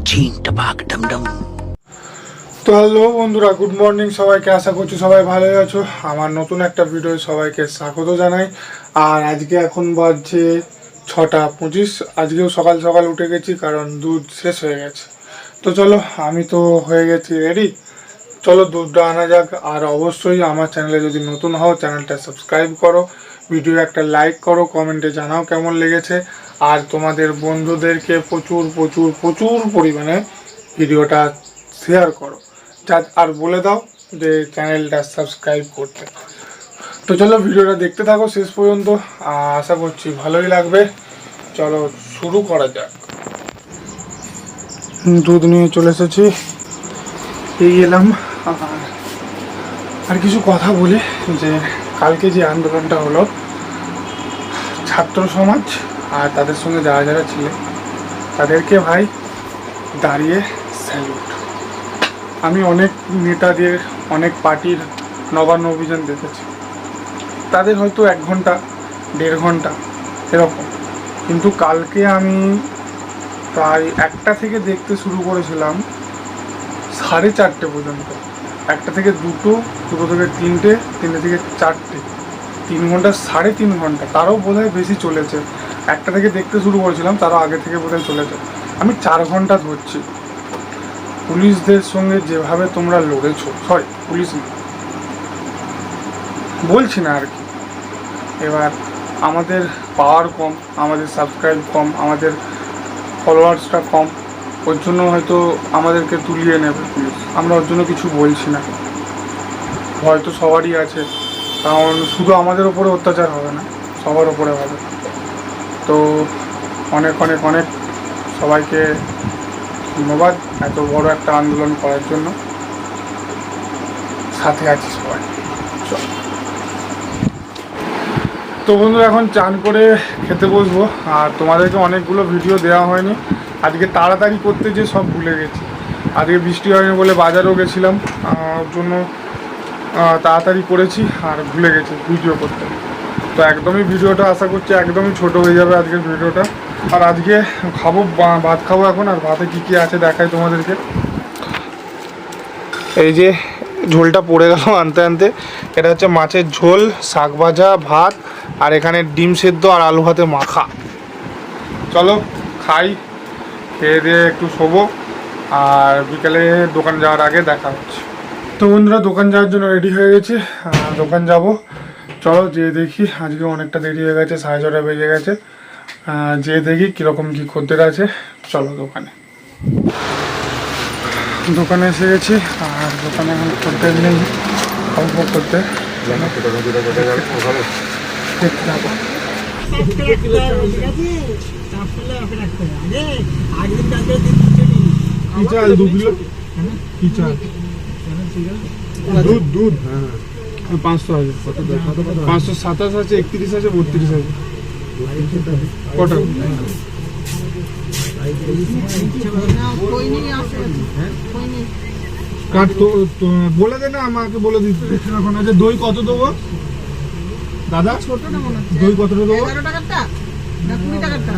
ঝিং টপাক Dom Dom. তো hello বন্ধুরা, good morning সবাইকে। আশা করছি সবাই ভালোই আছো। আমার নতুন একটা ভিডিও সবাইকে স্বাগত জানাই। আর আজকে এখন বাজছে 6:25। আজকেও সকাল সকাল উঠে গেছি কারণ দুধ শেষ হয়ে গেছে। তো চলো, আমি তো হয়ে গেছি রেডি। চলো দুধটা আনা যাক। আর অবশ্যই আমার চ্যানেলে যদি নতুন হও চ্যানেলটা সাবস্ক্রাইব করো, ভিডিও একটা লাইক করো, কমেন্টে জানাও কেমন লেগেছে। আর তোমাদের বন্ধুদেরকে প্রচুর প্রচুর প্রচুর পরিমাণে ভিডিওটা শেয়ার করো, আর বলে দাও যে চ্যানেলটা সাবস্ক্রাইব করতে। তো চলো ভিডিওটা দেখতে থাকো শেষ পর্যন্ত, আশা করছি ভালোই লাগবে। চলো শুরু করা যাক। দুধ নিয়ে চলে এসেছি, এই এলাম। আর কিছু কথা বলি যে কালকে যে আন্দোলনটা হলো, ছাত্র সমাজ আর তাদের সঙ্গে যারা যারা ছিলেন তাদেরকে ভাই দাঁড়িয়ে স্যালুট। আমি অনেক নেতাদের, অনেক পার্টির নবান্ন অভিযান দেখেছি, তাদের হয়তো 1 ঘন্টা 1.5 ঘন্টা এরকম, কিন্তু কালকে আমি প্রায় 1টা থেকে দেখতে শুরু করেছিলাম 4:30 পর্যন্ত। 1টা থেকে 2টো, 2টো থেকে 3টে, 3টে থেকে 4টে, 3 ঘন্টা, 3.5 ঘন্টা, তারও বোধহয় বেশি চলেছে। 1টা থেকে দেখতে শুরু করেছিলাম, তারও আগে থেকে বোধহয় চলেছে। আমি 4 ঘন্টা ধরছি। পুলিশদের সঙ্গে যেভাবে তোমরা লড়েছো, সরি পুলিশ না বলছি না আর কি, এবার আমাদের পাওয়ার কম, আমাদের সাবস্ক্রাইব কম, আমাদের ফলোয়ার্সটা কম, ওর জন্য হয়তো আমাদেরকে তুলিয়ে নেবে পুলিশ। আমরা ওর জন্য কিছু বলছি না, হয়তো সবারই আছে, কারণ শুধু আমাদের ওপরে অত্যাচার হবে না, সবার ওপরে হবে। তো অনেক অনেক অনেক সবাইকে ধন্যবাদ এত বড় একটা আন্দোলন করার জন্য। সাথে আছি সবাই। তো বন্ধুরা, এখন চান করে খেতে বসবো। আর তোমাদেরকে অনেকগুলো ভিডিও দেওয়া হয়নি, আজকে তাড়াতাড়ি করতে যে সব ভুলে গেছি। আজকে বৃষ্টি হয়নি বলে বাজারও গেছিলাম, ওর জন্য তাড়াতাড়ি করেছি আর ভুলে গেছি ভিডিও করতে। তো একদমই ভিডিওটা আশা করছি একদমই ছোট হয়ে যাবে আজকের ভিডিওটা। আর আজকে খাবো, ভাত খাবো এখন। আর ভাতে কী কী আছে দেখাই তোমাদেরকে। এই যে ঝোলটা পড়ে গেল আনতে আনতে, এটা হচ্ছে মাছের ঝোল, শাক ভাজা, ভাত, আর এখানে ডিম সেদ্ধ আর আলু ভাতে মাখা। চলো খাই, খেয়ে দিয়ে একটু শোবো, আর বিকেলে দোকান যাওয়ার আগে দেখা হচ্ছে। তো বন্ধুরা, দোকান যাওয়ার জন্য রেডি হয়ে গেছি, দোকান যাব। চলো যেয়ে দেখি, আজকে অনেকটা দেরি হয়ে গেছে, 6:30 বেজে গেছে। যেয়ে দেখি কীরকম কী খদ্দের আছে। চলো দোকানে এসে গেছি, আর দোকানে এখন খদ্দের নেই, অল্প খদ্দের। দেখতে থাকো। কি চাল 2 কিলো? কি চাল? দুধ দুধ 500 আছে, 527 আছে, 31 আছে, 32 আছে। কটা? কাট তো বলে দে না, আমাকে বলে দিতে এখন। আছে দই কত দেবো দাদা? দই কতটা দেবো? 11 টাকারটা না 20 টাকারটা?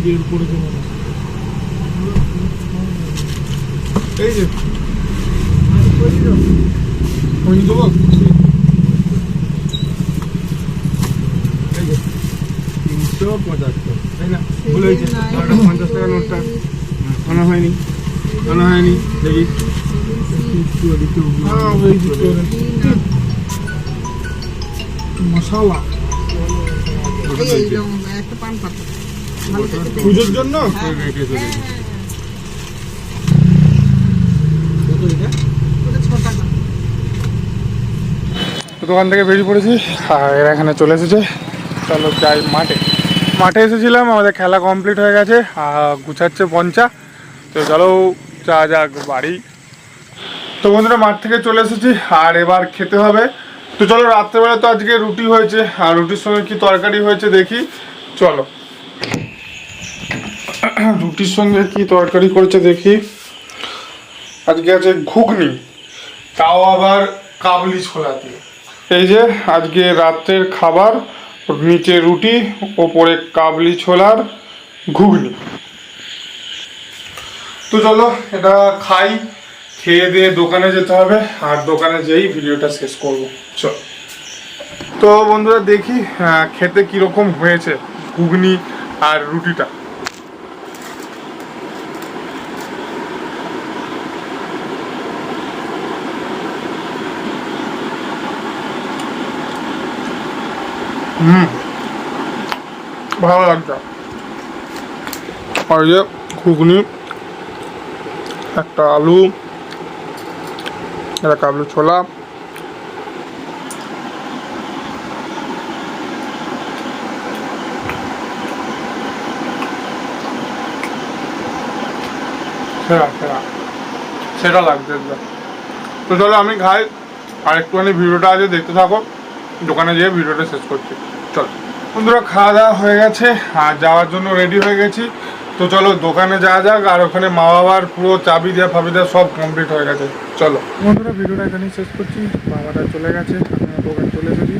বের করে দেবো। এই যে ওই দেবো, এই যে 375, তাই না? বলেছে 50 টাকা নোটটা আনা হয়নি, দেখি। মশলা পুজোর জন্য দোকান থেকে বেরিয়ে পড়েছি, আর এরা এখানে চলে এসেছে। চলো যাই মাঠে এসেছিলাম, আমাদের খেলা কমপ্লিট হয়ে গেছে, গুছাচ্ছে পঞ্চা। তো চলো যা যাক বাড়ি। তো বন্ধুরা, মাঠ থেকে চলে এসেছি, আর এবার খেতে হবে। তো চলো, রাত্রেবেলা তো আজকে রুটি হয়েছে, আর রুটির সঙ্গে কি তরকারি হয়েছে দেখি। চলো রুটির সঙ্গে কি তরকারি করেছে দেখি। আজকে আছে ঘুগনি, তাও আবার কাবলি ছোলা দিয়ে। এই যে আজকে রাত্রের খাবার, নিচে রুটি, ওপরে কাবলি ছোলার ঘুগনি। তো চলো এটা খাই, খেয়ে দিয়ে দোকানে যেতে হবে, আর দোকানে যেই ভিডিওটা শেষ করব। চলো। তো বন্ধুরা দেখি খেতে কিরকম হয়েছে ঘুগনি আর রুটিটা। ভালো লাগছে। আর যে ঘুগনি, একটা আলু, একটা কাবলি ছোলা, সেরা সেরা সেটা লাগছে একদম। তো চলো আমি খাই, আর একটুখানি ভিডিওটা আজ দেখতে থাকো, দোকানে যেয়ে ভিডিওটা শেষ করছি। চলো বন্ধুরা, খাওয়া দাওয়া হয়ে গেছে আর যাওয়ার জন্য রেডি হয়ে গেছি। তো চলো দোকানে যাওয়া যাক, আর ওখানে মা বাবার পুরো চাবি দেওয়া ফাবি দেওয়া সব কমপ্লিট হয়ে গেছে। চলো বন্ধুরা, ভিডিওটা এখানেই শেষ করছি। বাবারা চলে গেছে, আমরা দোকান চলে এসেছি।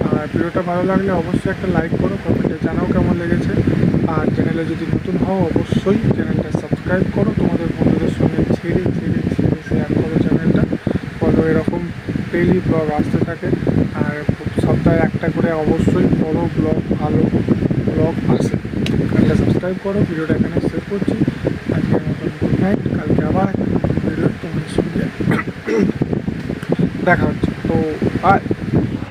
আর ভিডিওটা ভালো লাগলে অবশ্যই একটা লাইক করো, কমেন্টে জানাও কেমন লেগেছে। আর চ্যানেলে যদি নতুন হও অবশ্যই চ্যানেলটা সাবস্ক্রাইব করো, তোমাদের বন্ধুদের সঙ্গে ছেড়ে শেয়ার করো চ্যানেলটা। ফলো এরকম ডেইলি ব্লগ আসতে থাকে, আর সপ্তাহে একটা করে অবশ্যই বড় ব্লগ, ভালো ব্লগ আসে। চ্যানেলটা সাবস্ক্রাইব করো। ভিডিওটা এখানে শেষ করছি। আজকের মতন গুড নাইট। কালকে আবার ভিডিও তোমাদের সঙ্গে দেখা হচ্ছে। তো বাই।